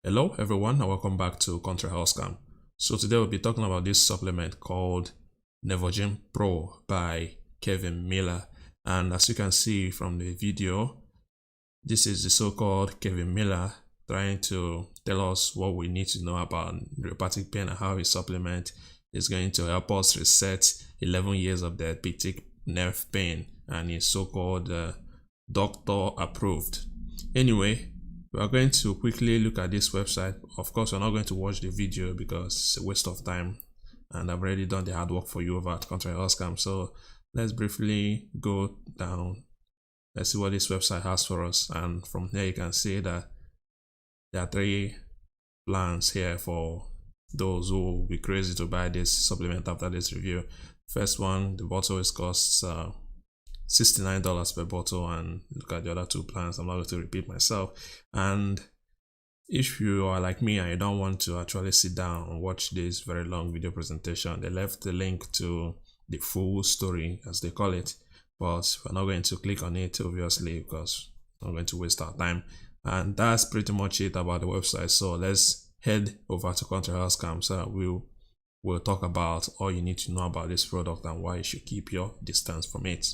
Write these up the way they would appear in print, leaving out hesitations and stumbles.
Hello everyone and welcome back to Contra Health Scam. So today we'll be talking about this supplement called Nervogen Pro by Kevin Miller. And as you can see from the video, this is the so-called Kevin Miller trying to tell us what we need to know about neuropathic pain and how his supplement is going to help us reset 11 years of diabetic nerve pain, and is so-called doctor approved. Anyway, we are going to quickly look at this website. Of course, we're not going to watch the video because it's a waste of time, and I've already done the hard work for you over at Contra Health Scam. So let's briefly go down. Let's see what this website has for us, and from here you can see that there are 3 plans here for those who will be crazy to buy this supplement after this review. First one, the bottle is costs $69 per bottle, and look at the other 2 plans. I'm not going to repeat myself. And if you are like me and you don't want to actually sit down and watch this very long video presentation, they left the link to the full story, as they call it, but we're not going to click on it obviously because I'm not going to waste our time. And that's pretty much it about the website. So let's head over to Contra Health Scam so we'll talk about all you need to know about this product and why you should keep your distance from it.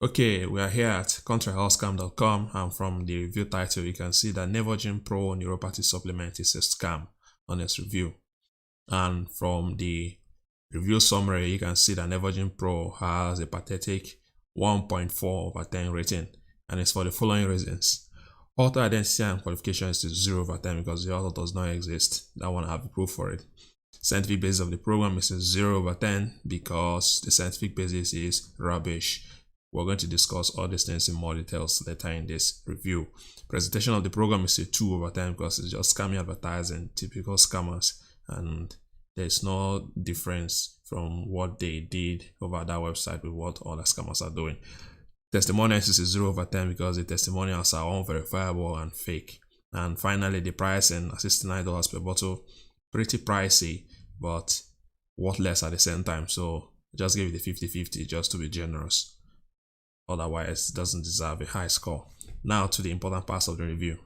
Okay, we are here at contrahealthscam.com, and from the review title you can see that Nervogen Pro Neuropathy Supplement is a scam, honest review. And from the review summary you can see that Nervogen Pro has a pathetic 1.4/10 rating, and it's for the following reasons. Author identity and qualification is to 0/10 because the author does not exist. That one I have proof for it. Scientific basis of the program is a 0/10 because the scientific basis is rubbish. We're going to discuss all these things in more details later in this review. Presentation of the program is a 2/10 because it's just scammy advertising, typical scammers, and there's no difference from what they did over that website with what other scammers are doing. Testimonials is a 0/10 because the testimonials are unverifiable and fake. And finally, the pricing, $69 per bottle, pretty pricey, but worthless at the same time. So just give it a 50-50 just to be generous. Otherwise, it doesn't deserve a high score. Now to the important parts of the review.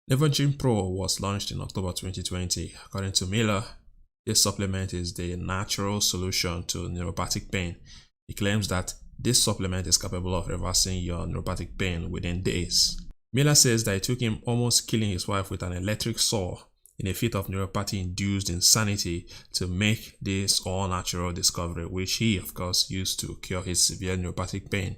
Nervogen Pro was launched in October 2020. According to Miller, this supplement is the natural solution to neuropathic pain. He claims that this supplement is capable of reversing your neuropathic pain within days. Miller says that it took him almost killing his wife with an electric saw in a fit of neuropathy-induced insanity to make this all-natural discovery, which he, of course, used to cure his severe neuropathic pain.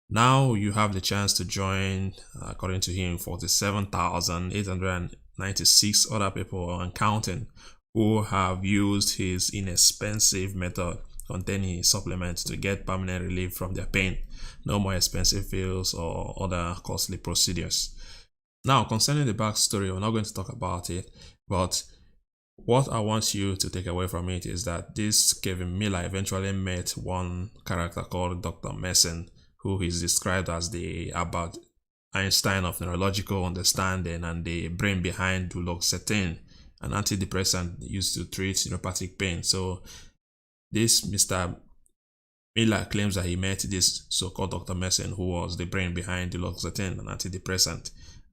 Now you have the chance to join, according to him, 47,896 other people and counting who have used his inexpensive method containing his supplements to get permanent relief from their pain. No more expensive pills or other costly procedures. Now, concerning the backstory, we're not going to talk about it, but what I want you to take away from it is that this Kevin Miller eventually met one character called Dr. Mason, who is described as the Albert Einstein of neurological understanding and the brain behind duloxetine, an antidepressant used to treat neuropathic pain. So this Mr. Miller claims that he met this so-called Dr. Mason, who was the brain behind duloxetine, an antidepressant.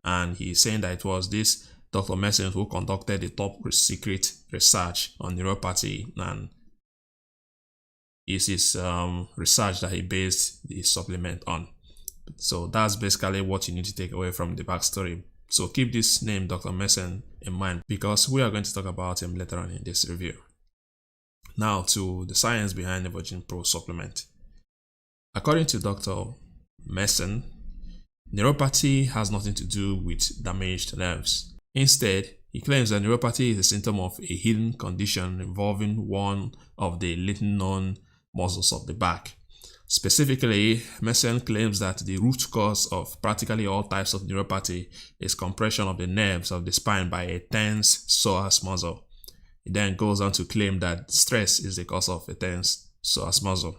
And he's saying that it was this Dr. Mason who conducted the top secret research on neuropathy, and it's his research that he based the supplement on. So that's basically what you need to take away from the backstory. So keep this name Dr. Mason in mind because we are going to talk about him later on in this review. Now to the science behind the Nervogen Pro supplement. According to Dr. Mason, neuropathy has nothing to do with damaged nerves. Instead, he claims that neuropathy is a symptom of a hidden condition involving one of the little known muscles of the back. Specifically, Mason claims that the root cause of practically all types of neuropathy is compression of the nerves of the spine by a tense psoas muscle. He then goes on to claim that stress is the cause of a tense psoas muscle.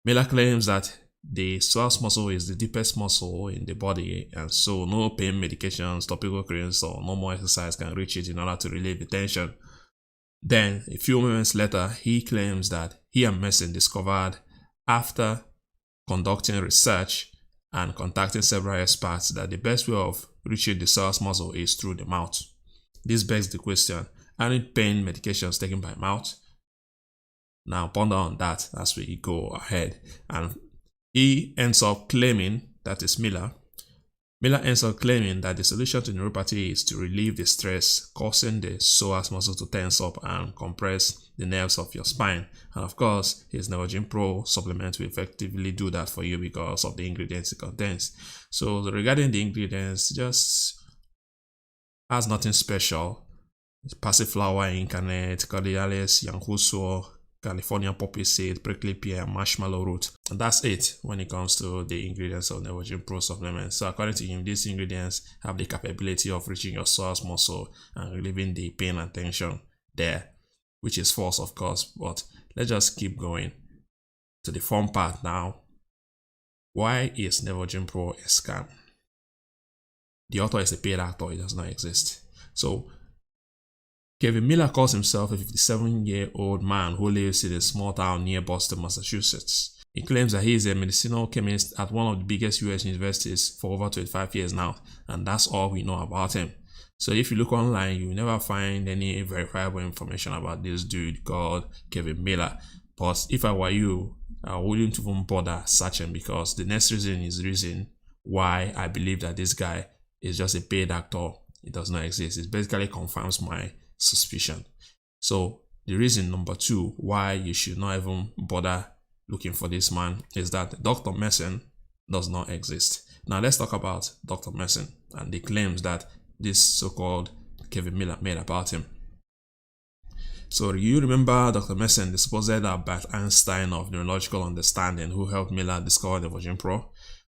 Miller claims that the psoas muscle is the deepest muscle in the body, and so no pain medications, topical creams, or normal exercise can reach it in order to relieve the tension. Then, a few moments later, he claims that he and Mason discovered, after conducting research, and contacting several experts that the best way of reaching the psoas muscle is through the mouth. This begs the question, aren't pain medications taken by mouth? Now ponder on that as we go ahead. And he ends up claiming, that is Miller ends up claiming that the solution to neuropathy is to relieve the stress causing the psoas muscle to tense up and compress the nerves of your spine. And of course, his Nervogen Pro supplement will effectively do that for you because of the ingredients it contains. So regarding the ingredients, just has nothing special. Passionflower incarnate, Corydalis, Yankuso, California poppy seed, prickly pear, marshmallow root. And that's it when it comes to the ingredients of Nervogen Pro supplements. So according to him, these ingredients have the capability of reaching your psoas muscle and relieving the pain and tension there, which is false, of course. But let's just keep going to the fun part now. Why is Nervogen Pro a scam? The author is a paid actor. It does not exist. So Kevin Miller calls himself a 57-year-old man who lives in a small town near Boston, Massachusetts. He claims that he is a medicinal chemist at one of the biggest US universities for over 25 years now, and that's all we know about him. So if you look online, you will never find any verifiable information about this dude called Kevin Miller. But if I were you, I wouldn't even bother searching, because the next reason is the reason why I believe that this guy is just a paid actor. It does not exist. It basically confirms my suspicion. So the reason number 2 why you should not even bother looking for this man is that Dr. Mason does not exist. Now let's talk about Dr. Mason and the claims that this so-called Kevin Miller made about him. So you remember Dr. Mason, the supposed Albert Einstein of neurological understanding, who helped Miller discover the Nervogen Pro?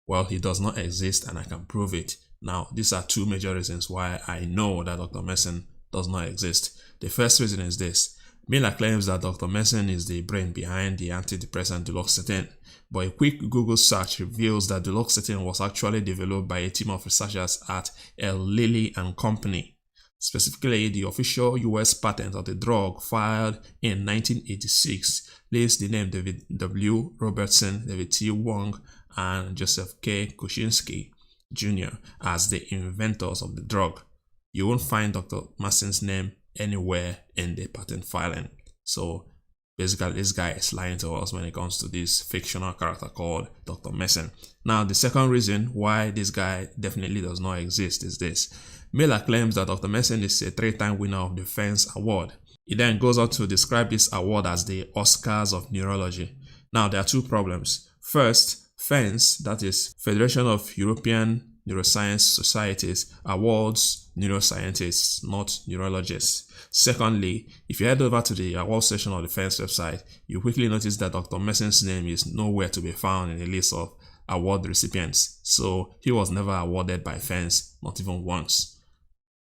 Well, he does not exist, and I can prove it. Now, these are 2 major reasons why I know that Dr. Mason does not exist. The first reason is this. Miller claims that Dr. Mason is the brain behind the antidepressant duloxetine, but a quick Google search reveals that duloxetine was actually developed by a team of researchers at L. Lilly and Company. Specifically, the official US patent of the drug filed in 1986 lists the name David W. Robertson, David T. Wong, and Joseph K. Kuczynski Jr. as the inventors of the drug. You won't find Dr. Mason's name anywhere in the patent filing. So basically, this guy is lying to us when it comes to this fictional character called Dr. Mason. Now, the second reason why this guy definitely does not exist is this. Miller claims that Dr. Mason is a 3-time winner of the Fence Award. He then goes on to describe this award as the Oscars of Neurology. Now, there are 2 problems. First, Fence, that is Federation of European Neuroscience Societies, awards neuroscientists, not neurologists. Secondly, if you head over to the award section of the Fence website, you quickly notice that Dr. Mason's name is nowhere to be found in the list of award recipients. So he was never awarded by Fence, not even once.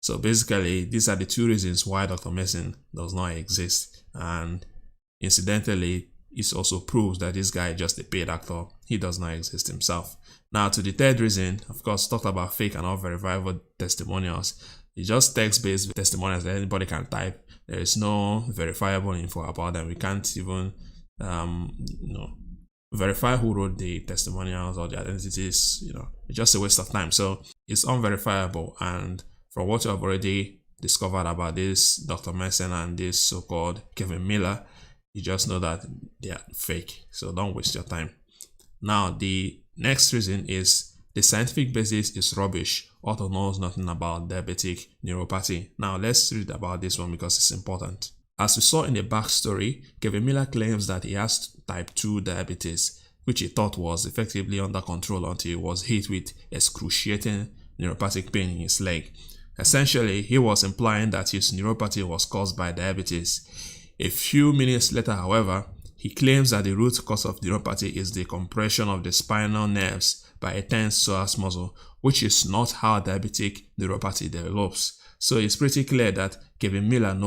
So basically, these are the 2 reasons why Dr. Mason does not exist. And incidentally, it also proves that this guy is just a paid actor. He does not exist himself. Now, to the third reason, of course, talked about fake and unverifiable testimonials. It's just text-based testimonials that anybody can type. There is no verifiable info about them. We can't even verify who wrote the testimonials or the identities. It's just a waste of time. So it's unverifiable. And from what you have already discovered about this Dr. Mason and this so-called Kevin Miller, you just know that they are fake. So don't waste your time. Now, the next reason is the scientific basis is rubbish. Author knows nothing about diabetic neuropathy. Now, let's read about this one because it's important. As we saw in the backstory, Kevin Miller claims that he has type 2 diabetes, which he thought was effectively under control until he was hit with excruciating neuropathic pain in his leg. Essentially, he was implying that his neuropathy was caused by diabetes. A few minutes later, however, he claims that the root cause of neuropathy is the compression of the spinal nerves by a tense psoas muscle, which is not how diabetic neuropathy develops. So it's pretty clear that Kevin Miller knows